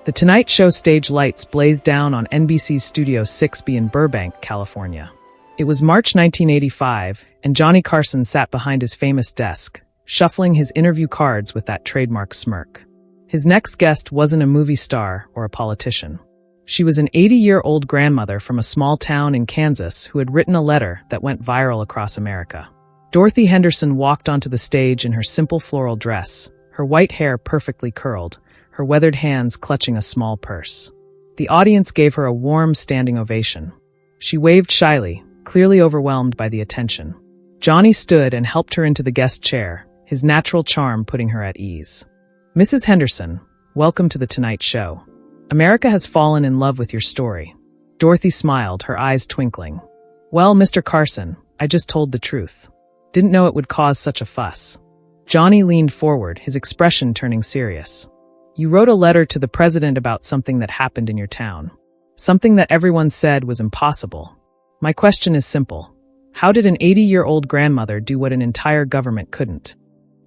The Tonight Show stage lights blazed down on NBC's Studio 6B in Burbank, California. It was March 1985, and Johnny Carson sat behind his famous desk, shuffling his interview cards with that trademark smirk. His next guest wasn't a movie star or a politician. She was an 80-year-old grandmother from a small town in Kansas who had written a letter that went viral across America. Dorothy Henderson walked onto the stage in her simple floral dress, her white hair perfectly curled, her weathered hands clutching a small purse. The audience gave her a warm standing ovation. She waved shyly, clearly overwhelmed by the attention. Johnny stood and helped her into the guest chair, his natural charm putting her at ease. "Mrs. Henderson, welcome to The Tonight Show. America has fallen in love with your story." Dorothy smiled, her eyes twinkling. "Well, Mr. Carson, I just told the truth. Didn't know it would cause such a fuss." Johnny leaned forward, his expression turning serious. "You wrote a letter to the president about something that happened in your town. Something that everyone said was impossible. My question is simple. How did an 80-year-old grandmother do what an entire government couldn't?"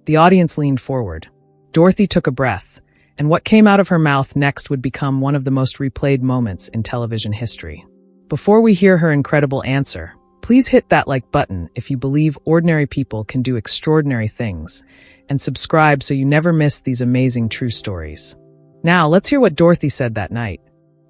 The audience leaned forward. Dorothy took a breath, and what came out of her mouth next would become one of the most replayed moments in television history. Before we hear her incredible answer, please hit that like button if you believe ordinary people can do extraordinary things, and subscribe so you never miss these amazing true stories. Now, let's hear what Dorothy said that night.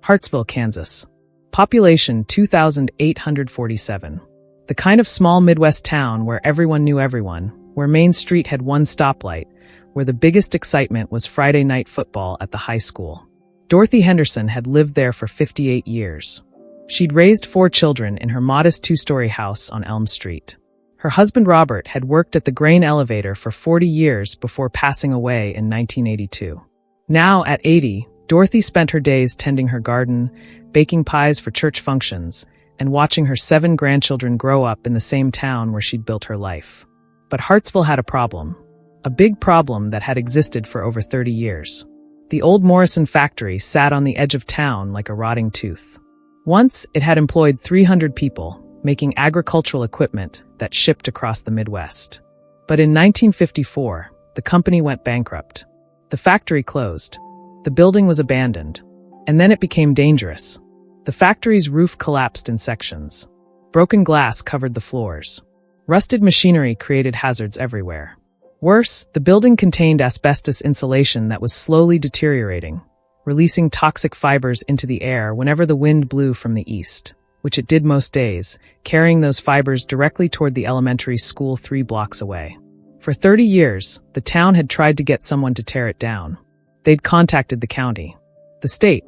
Hartsville, Kansas. Population 2,847. The kind of small Midwest town where everyone knew everyone, where Main Street had one stoplight, where the biggest excitement was Friday night football at the high school. Dorothy Henderson had lived there for 58 years. She'd raised 4 children in her modest 2-story house on Elm Street. Her husband Robert had worked at the grain elevator for 40 years before passing away in 1982. Now, at 80, Dorothy spent her days tending her garden, baking pies for church functions, and watching her 7 grandchildren grow up in the same town where she'd built her life. But Hartsville had a problem. A big problem that had existed for over 30 years. The old Morrison factory sat on the edge of town like a rotting tooth. Once, it had employed 300 people, making agricultural equipment that shipped across the Midwest. But in 1954, the company went bankrupt. The factory closed. The building was abandoned. And then it became dangerous. The factory's roof collapsed in sections. Broken glass covered the floors. Rusted machinery created hazards everywhere. Worse, the building contained asbestos insulation that was slowly deteriorating, releasing toxic fibers into the air whenever the wind blew from the east, which it did most days, carrying those fibers directly toward the elementary school 3 blocks away. For 30 years, the town had tried to get someone to tear it down. They'd contacted the county, the state,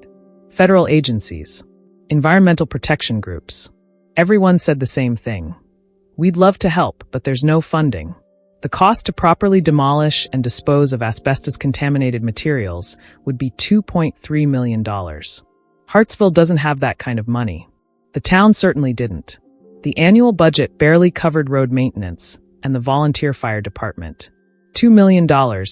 federal agencies, environmental protection groups. Everyone said the same thing. "We'd love to help, but there's no funding." The cost to properly demolish and dispose of asbestos-contaminated materials would be $2.3 million. Hartsville doesn't have that kind of money. The town certainly didn't. The annual budget barely covered road maintenance and the volunteer fire department. $2 million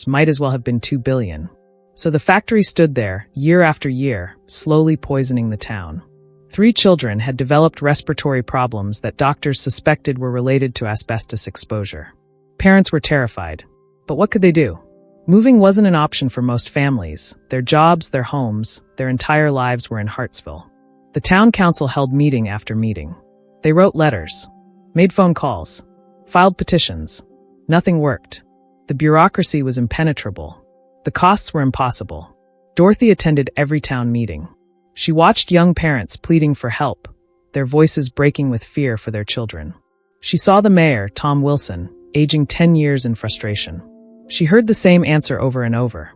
might as well have been $2 billion. So the factory stood there, year after year, slowly poisoning the town. 3 children had developed respiratory problems that doctors suspected were related to asbestos exposure. Parents were terrified. But what could they do? Moving wasn't an option for most families. Their jobs, their homes, their entire lives were in Hartsville. The town council held meeting after meeting. They wrote letters, made phone calls, filed petitions. Nothing worked. The bureaucracy was impenetrable. The costs were impossible. Dorothy attended every town meeting. She watched young parents pleading for help, their voices breaking with fear for their children. She saw the mayor, Tom Wilson, aging 10 years in frustration. She heard the same answer over and over.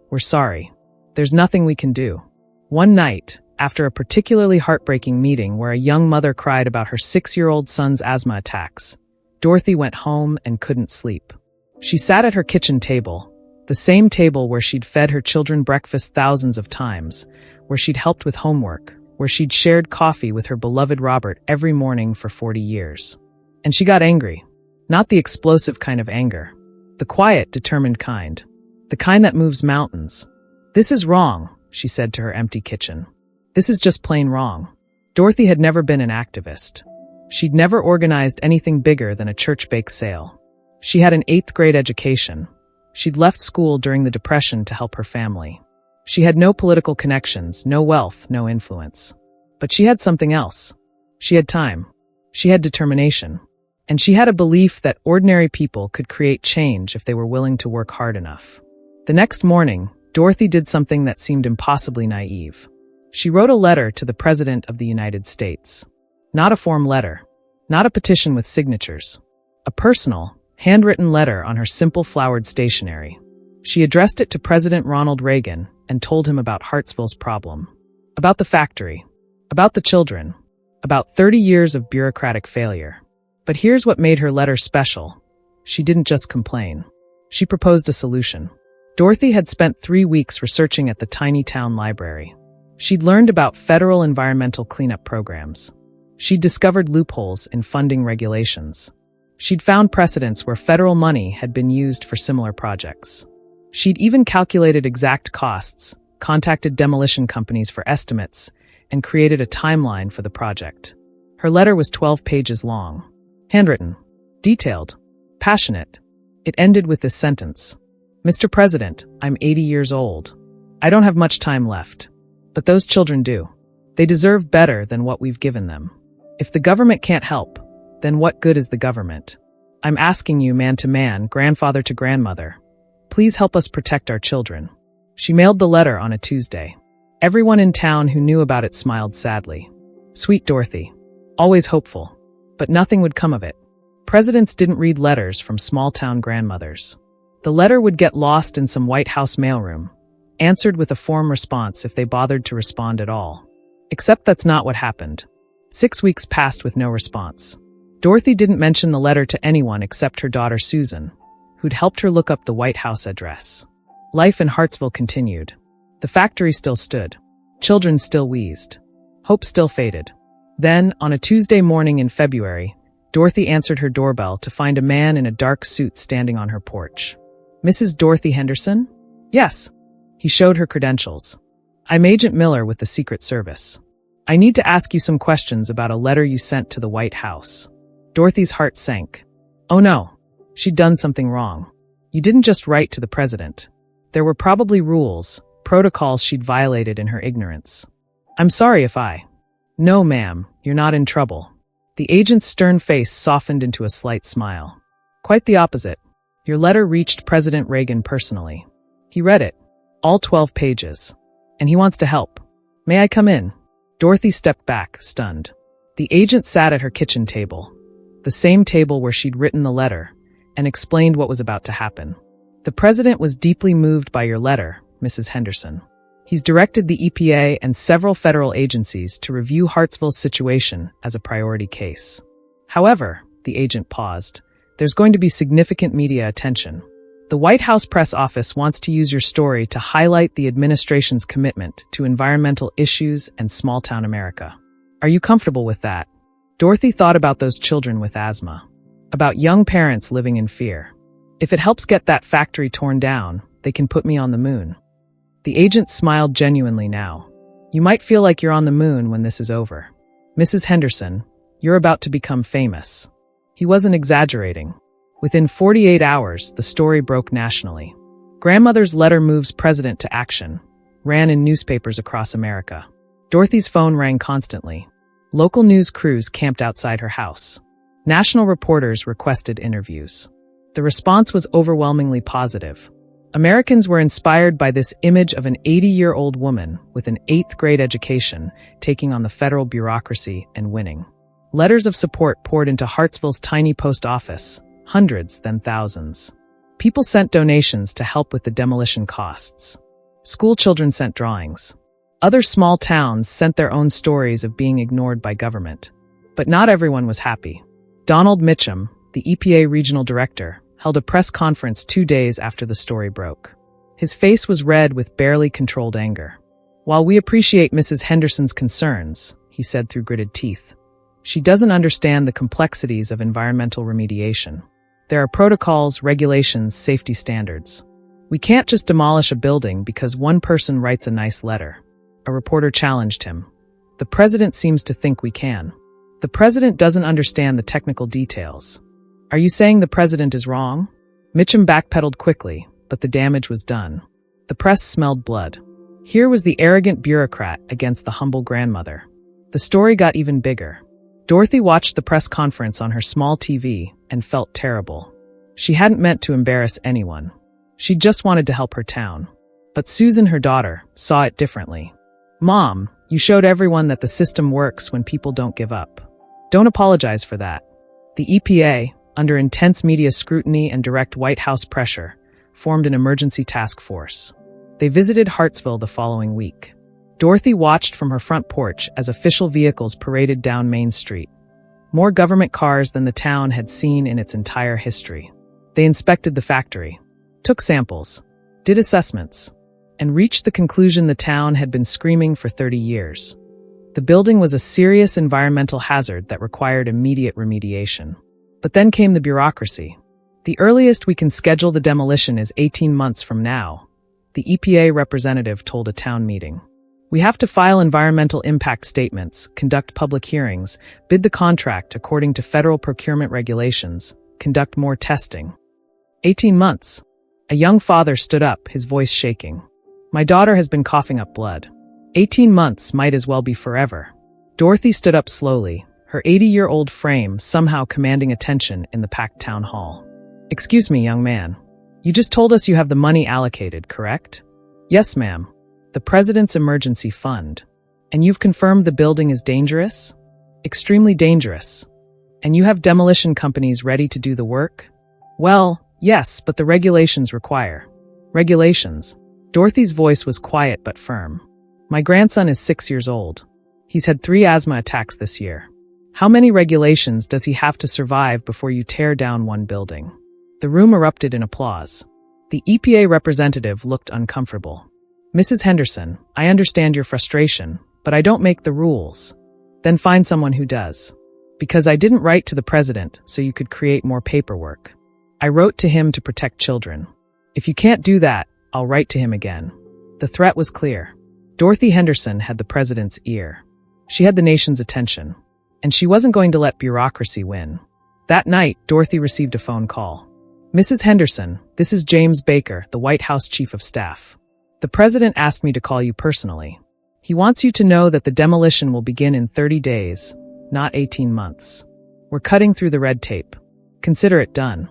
"We're sorry. There's nothing we can do." One night, after a particularly heartbreaking meeting where a young mother cried about her 6-year-old son's asthma attacks, Dorothy went home and couldn't sleep. She sat at her kitchen table, the same table where she'd fed her children breakfast thousands of times, where she'd helped with homework, where she'd shared coffee with her beloved Robert every morning for 40 years. And she got angry. Not the explosive kind of anger. The quiet, determined kind. The kind that moves mountains. "This is wrong," she said to her empty kitchen. "This is just plain wrong." Dorothy had never been an activist. She'd never organized anything bigger than a church bake sale. She had an 8th grade education. She'd left school during the Depression to help her family. She had no political connections, no wealth, no influence. But she had something else. She had time. She had determination. And she had a belief that ordinary people could create change if they were willing to work hard enough. The next morning, Dorothy did something that seemed impossibly naive. She wrote a letter to the President of the United States. Not a form letter. Not a petition with signatures. A personal, handwritten letter on her simple flowered stationery. She addressed it to President Ronald Reagan and told him about Hartsville's problem. About the factory. About the children. About 30 years of bureaucratic failure. But here's what made her letter special. She didn't just complain. She proposed a solution. Dorothy had spent 3 weeks researching at the tiny town library. She'd learned about federal environmental cleanup programs. She'd discovered loopholes in funding regulations. She'd found precedents where federal money had been used for similar projects. She'd even calculated exact costs, contacted demolition companies for estimates, and created a timeline for the project. Her letter was 12 pages long. Handwritten. Detailed. Passionate. It ended with this sentence. Mr. President, I'm 80 years old. I don't have much time left. But those children do. They deserve better than what we've given them. If the government can't help, then what good is the government? I'm asking you man to man, grandfather to grandmother. Please help us protect our children. She mailed the letter on a Tuesday. Everyone in town who knew about it smiled sadly. Sweet Dorothy. Always hopeful. But nothing would come of it. Presidents didn't read letters from small-town grandmothers. The letter would get lost in some White House mailroom, answered with a form response if they bothered to respond at all. Except that's not what happened. 6 weeks passed with no response. Dorothy didn't mention the letter to anyone except her daughter Susan, who'd helped her look up the White House address. Life in Hartsville continued. The factory still stood. Children still wheezed. Hope still faded. Then, on a Tuesday morning in February, Dorothy answered her doorbell to find a man in a dark suit standing on her porch. Mrs. Dorothy Henderson? Yes. He showed her credentials. I'm Agent Miller with the Secret Service. I need to ask you some questions about a letter you sent to the White House. Dorothy's heart sank. Oh no. She'd done something wrong. You didn't just write to the president. There were probably rules, protocols she'd violated in her ignorance. I'm sorry if I... No, ma'am, you're not in trouble. The agent's stern face softened into a slight smile. Quite the opposite. Your letter reached President Reagan personally. He read it. All 12 pages. And he wants to help. May I come in? Dorothy stepped back, stunned. The agent sat at her kitchen table. The same table where she'd written the letter, and explained what was about to happen. The president was deeply moved by your letter, Mrs. Henderson. He's directed the EPA and several federal agencies to review Hartsville's situation as a priority case. However, the agent paused, there's going to be significant media attention. The White House press office wants to use your story to highlight the administration's commitment to environmental issues and small-town America. Are you comfortable with that? Dorothy thought about those children with asthma. About young parents living in fear. If it helps get that factory torn down, they can put me on the moon. The agent smiled genuinely now. You might feel like you're on the moon when this is over. Mrs. Henderson, you're about to become famous. He wasn't exaggerating. Within 48 hours, the story broke nationally. Grandmother's letter moves president to action. Ran in newspapers across America. Dorothy's phone rang constantly. Local news crews camped outside her house. National reporters requested interviews. The response was overwhelmingly positive. Americans were inspired by this image of an 80-year-old woman with an 8th-grade education taking on the federal bureaucracy and winning. Letters of support poured into Hartsville's tiny post office, hundreds, then thousands. People sent donations to help with the demolition costs. School children sent drawings. Other small towns sent their own stories of being ignored by government. But not everyone was happy. Donald Mitchum, the EPA regional director, held a press conference 2 days after the story broke. His face was red with barely controlled anger. While we appreciate Mrs. Henderson's concerns, he said through gritted teeth, she doesn't understand the complexities of environmental remediation. There are protocols, regulations, safety standards. We can't just demolish a building because one person writes a nice letter. A reporter challenged him. The president seems to think we can. The president doesn't understand the technical details. Are you saying the president is wrong? Mitchum backpedaled quickly, but the damage was done. The press smelled blood. Here was the arrogant bureaucrat against the humble grandmother. The story got even bigger. Dorothy watched the press conference on her small TV and felt terrible. She hadn't meant to embarrass anyone. She just wanted to help her town. But Susan, her daughter, saw it differently. "Mom, you showed everyone that the system works when people don't give up. Don't apologize for that." The EPA, under intense media scrutiny and direct White House pressure, formed an emergency task force. They visited Hartsville the following week. Dorothy watched from her front porch as official vehicles paraded down Main Street. More government cars than the town had seen in its entire history. They inspected the factory, took samples, did assessments, and reached the conclusion the town had been screaming for 30 years. The building was a serious environmental hazard that required immediate remediation. But then came the bureaucracy. "The earliest we can schedule the demolition is 18 months from now," the EPA representative told a town meeting. "We have to file environmental impact statements, conduct public hearings, bid the contract according to federal procurement regulations, conduct more testing." 18 months. A young father stood up, his voice shaking. "My daughter has been coughing up blood. 18 months might as well be forever." Dorothy stood up slowly, her 80-year-old frame somehow commanding attention in the packed town hall. "Excuse me, young man. You just told us you have the money allocated, correct?" "Yes, ma'am. The President's Emergency Fund. And you've confirmed the building is dangerous?" "Extremely dangerous." "And you have demolition companies ready to do the work?" "Well, yes, but the regulations require." "Regulations?" Dorothy's voice was quiet but firm. "My grandson is 6 years old. He's had 3 asthma attacks this year. How many regulations does he have to survive before you tear down one building?" The room erupted in applause. The EPA representative looked uncomfortable. "Mrs. Henderson, I understand your frustration, but I don't make the rules." "Then find someone who does." "Because I didn't write to the president so you could create more paperwork. I wrote to him to protect children. If you can't do that, I'll write to him again." The threat was clear. Dorothy Henderson had the president's ear. She had the nation's attention. And she wasn't going to let bureaucracy win. That night, Dorothy received a phone call. "Mrs. Henderson, this is James Baker, the White House Chief of Staff. The president asked me to call you personally. He wants you to know that the demolition will begin in 30 days, not 18 months. We're cutting through the red tape. Consider it done."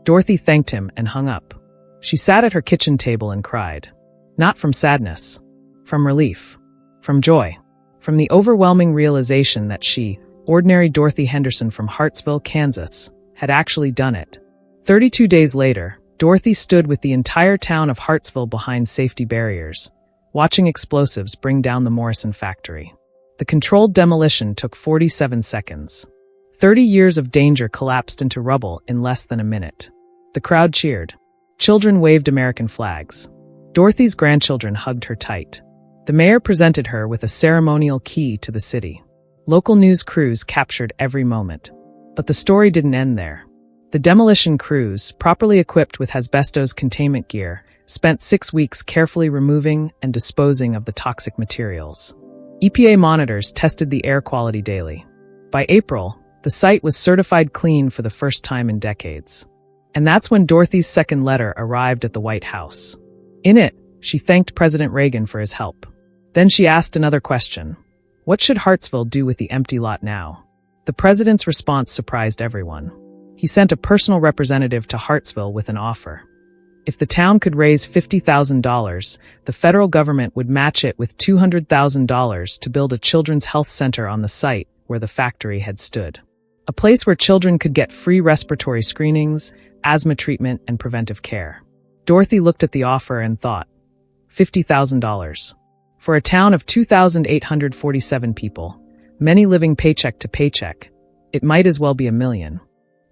Dorothy thanked him and hung up. She sat at her kitchen table and cried. Not from sadness. From relief. From joy. From the overwhelming realization that she, ordinary Dorothy Henderson from Hartsville, Kansas, had actually done it. 32 days later, Dorothy stood with the entire town of Hartsville behind safety barriers, watching explosives bring down the Morrison factory. The controlled demolition took 47 seconds. 30 years of danger collapsed into rubble in less than a minute. The crowd cheered. Children waved American flags. Dorothy's grandchildren hugged her tight. The mayor presented her with a ceremonial key to the city. Local news crews captured every moment. But the story didn't end there. The demolition crews, properly equipped with asbestos containment gear, spent 6 weeks carefully removing and disposing of the toxic materials. EPA monitors tested the air quality daily. By April, the site was certified clean for the first time in decades. And that's when Dorothy's second letter arrived at the White House. In it, she thanked President Reagan for his help. Then she asked another question. What should Hartsville do with the empty lot now? The president's response surprised everyone. He sent a personal representative to Hartsville with an offer. If the town could raise $50,000, the federal government would match it with $200,000 to build a children's health center on the site where the factory had stood. A place where children could get free respiratory screenings, asthma treatment, and preventive care. Dorothy looked at the offer and thought, $50,000. For a town of 2,847 people, many living paycheck to paycheck, it might as well be $1 million.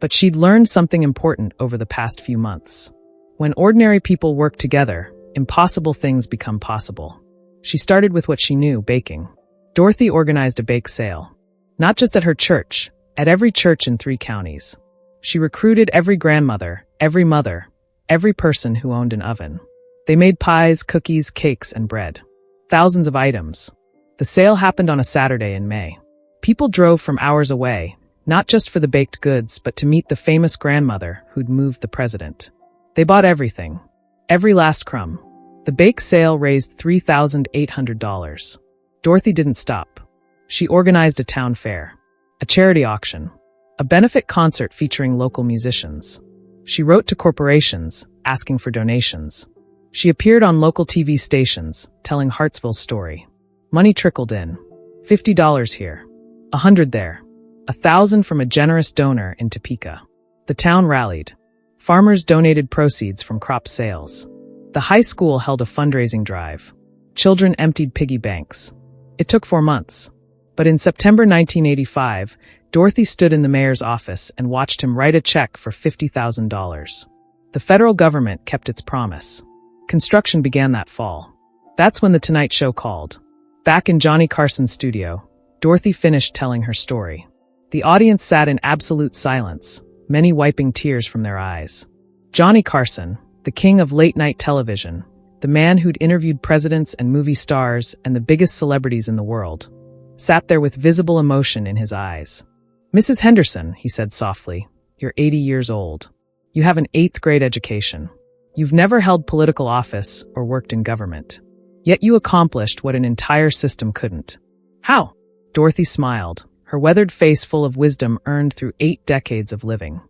But she'd learned something important over the past few months. When ordinary people work together, impossible things become possible. She started with what she knew, baking. Dorothy organized a bake sale. Not just at her church, at every church in 3 counties. She recruited every grandmother, every mother, every person who owned an oven. They made pies, cookies, cakes, and bread. Thousands of items. The sale happened on a Saturday in May. People drove from hours away, not just for the baked goods, but to meet the famous grandmother who'd moved the president. They bought everything. Every last crumb. The bake sale raised $3,800. Dorothy didn't stop. She organized a town fair, a charity auction, a benefit concert featuring local musicians. She wrote to corporations, asking for donations. She appeared on local TV stations, telling Hartsville's story. Money trickled in. $50 here, $100 there, $1,000 from a generous donor in Topeka. The town rallied. Farmers donated proceeds from crop sales. The high school held a fundraising drive. Children emptied piggy banks. It took 4 months. But in September 1985, Dorothy stood in the mayor's office and watched him write a check for $50,000. The federal government kept its promise. Construction began that fall. That's when The Tonight Show called. Back in Johnny Carson's studio, Dorothy finished telling her story. The audience sat in absolute silence, many wiping tears from their eyes. Johnny Carson, the king of late-night television, the man who'd interviewed presidents and movie stars and the biggest celebrities in the world, sat there with visible emotion in his eyes. "Mrs. Henderson," he said softly, "you're 80 years old. You have an 8th grade education. You've never held political office or worked in government. Yet you accomplished what an entire system couldn't. How?" Dorothy smiled, her weathered face full of wisdom earned through 8 decades of living.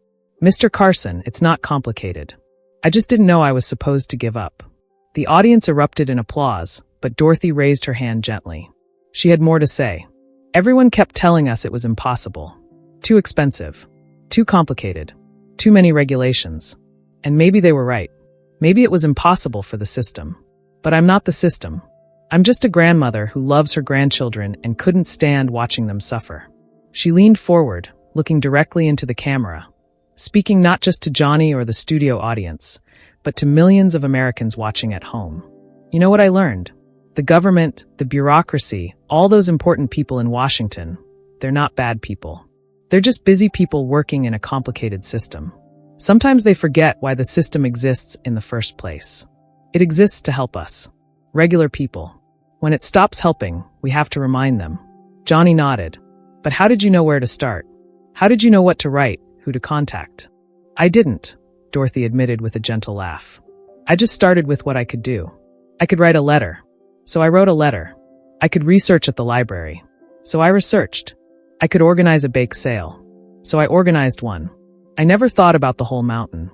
"Mr. Carson, it's not complicated. I just didn't know I was supposed to give up." The audience erupted in applause, but Dorothy raised her hand gently. She had more to say. "Everyone kept telling us it was impossible. Too expensive. Too complicated. Too many regulations. And maybe they were right. Maybe it was impossible for the system. But I'm not the system. I'm just a grandmother who loves her grandchildren and couldn't stand watching them suffer." She leaned forward, looking directly into the camera, speaking not just to Johnny or the studio audience, but to millions of Americans watching at home. "You know what I learned? The government, the bureaucracy, all those important people in Washington, they're not bad people. They're just busy people working in a complicated system. Sometimes they forget why the system exists in the first place. It exists to help us, regular people. When it stops helping, we have to remind them." Johnny nodded. "But how did you know where to start? How did you know what to write, who to contact?" "I didn't," Dorothy admitted with a gentle laugh. "I just started with what I could do. I could write a letter. So I wrote a letter. I could research at the library. So I researched. I could organize a bake sale. So I organized one. I never thought about the whole mountain.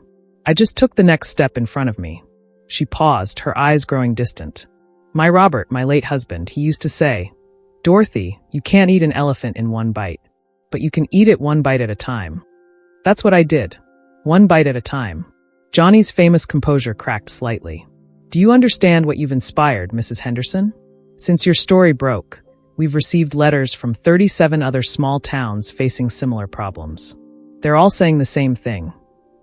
I just took the next step in front of me." She paused, her eyes growing distant. "My Robert, my late husband, he used to say, 'Dorothy, you can't eat an elephant in one bite, but you can eat it one bite at a time.' That's what I did. One bite at a time." Johnny's famous composure cracked slightly. "Do you understand what you've inspired, Mrs. Henderson? Since your story broke, we've received letters from 37 other small towns facing similar problems. They're all saying the same thing.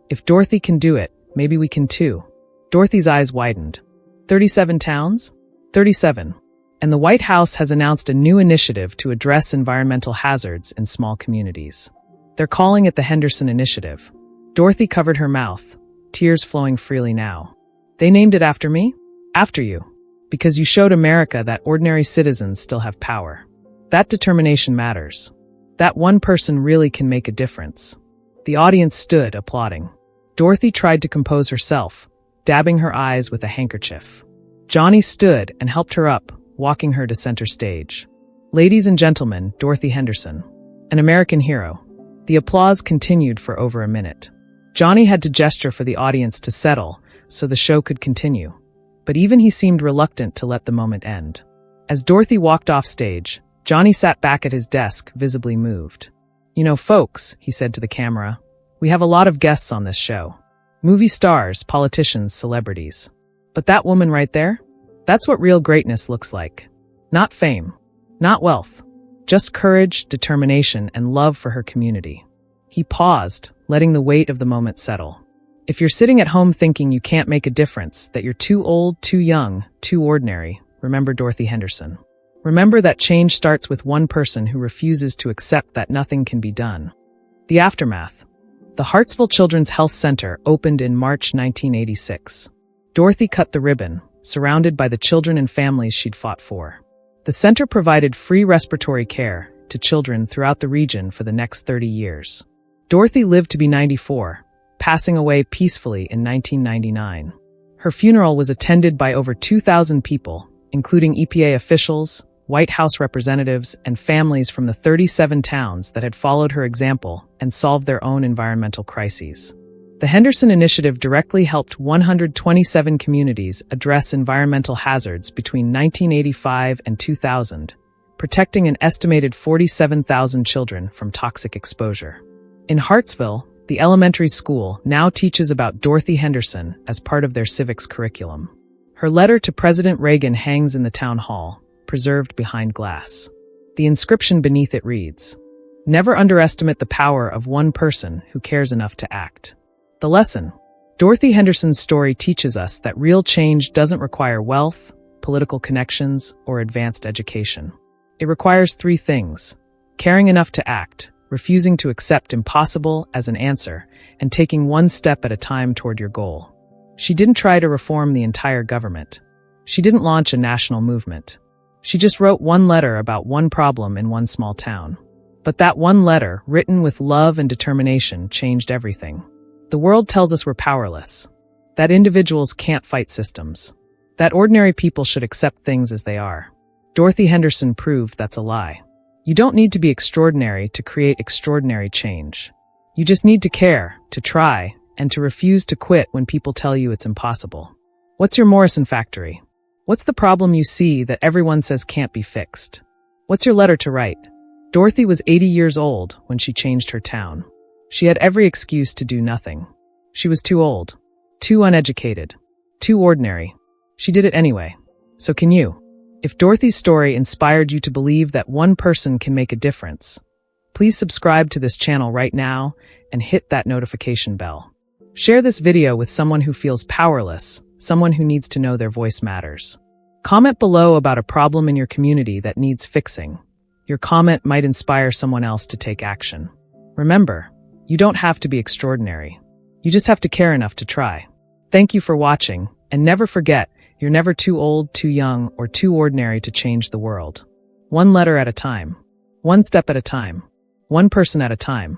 If Dorothy can do it, maybe we can too." Dorothy's eyes widened. 37 towns? 37. And the White House has announced a new initiative to address environmental hazards in small communities. They're calling it the Henderson Initiative. Dorothy covered her mouth, tears flowing freely now. "They named it after me? After you. Because you showed America that ordinary citizens still have power. That determination matters. That one person really can make a difference." The audience stood, applauding. Dorothy tried to compose herself, dabbing her eyes with a handkerchief. Johnny stood and helped her up, walking her to center stage. "Ladies and gentlemen, Dorothy Henderson, an American hero." The applause continued for over a minute. Johnny had to gesture for the audience to settle so the show could continue, but even he seemed reluctant to let the moment end. As Dorothy walked off stage, Johnny sat back at his desk, visibly moved. "You know, folks," he said to the camera, "we have a lot of guests on this show. Movie stars, politicians, celebrities. But that woman right there? That's what real greatness looks like. Not fame, not wealth, just courage, determination, and love for her community." He paused, letting the weight of the moment settle. If you're sitting at home thinking you can't make a difference, that you're too old, too young, too ordinary, remember Dorothy Henderson. Remember that change starts with one person who refuses to accept that nothing can be done. The aftermath. The Hartsville Children's Health Center opened in March 1986. Dorothy cut the ribbon, surrounded by the children and families she'd fought for. The center provided free respiratory care to children throughout the region for the next 30 years. Dorothy lived to be 94, passing away peacefully in 1999. Her funeral was attended by over 2,000 people, including EPA officials, White House representatives, and families from the 37 towns that had followed her example and solved their own environmental crises. The Henderson Initiative directly helped 127 communities address environmental hazards between 1985 and 2000, protecting an estimated 47,000 children from toxic exposure. In Hartsville, the elementary school now teaches about Dorothy Henderson as part of their civics curriculum. Her letter to President Reagan hangs in the town hall, preserved behind glass. The inscription beneath it reads, "Never underestimate the power of one person who cares enough to act." The lesson: Dorothy Henderson's story teaches us that real change doesn't require wealth, political connections, or advanced education. It requires three things: caring enough to act, refusing to accept impossible as an answer, and taking one step at a time toward your goal. She didn't try to reform the entire government. She didn't launch a national movement. She just wrote one letter about one problem in one small town. But that one letter, written with love and determination, changed everything. The world tells us we're powerless, that individuals can't fight systems, that ordinary people should accept things as they are. Dorothy Henderson proved that's a lie. You don't need to be extraordinary to create extraordinary change. You just need to care, to try, and to refuse to quit when people tell you it's impossible. What's your Morrison factory? What's the problem you see that everyone says can't be fixed? What's your letter to write? Dorothy was 80 years old when she changed her town. She had every excuse to do nothing. She was too old, too uneducated, too ordinary. She did it anyway. So can you? If Dorothy's story inspired you to believe that one person can make a difference, please subscribe to this channel right now and hit that notification bell. Share this video with someone who feels powerless, someone who needs to know their voice matters. Comment below about a problem in your community that needs fixing. Your comment might inspire someone else to take action. Remember, you don't have to be extraordinary. You just have to care enough to try. Thank you for watching, and never forget, you're never too old, too young, or too ordinary to change the world. One letter at a time. One step at a time. One person at a time.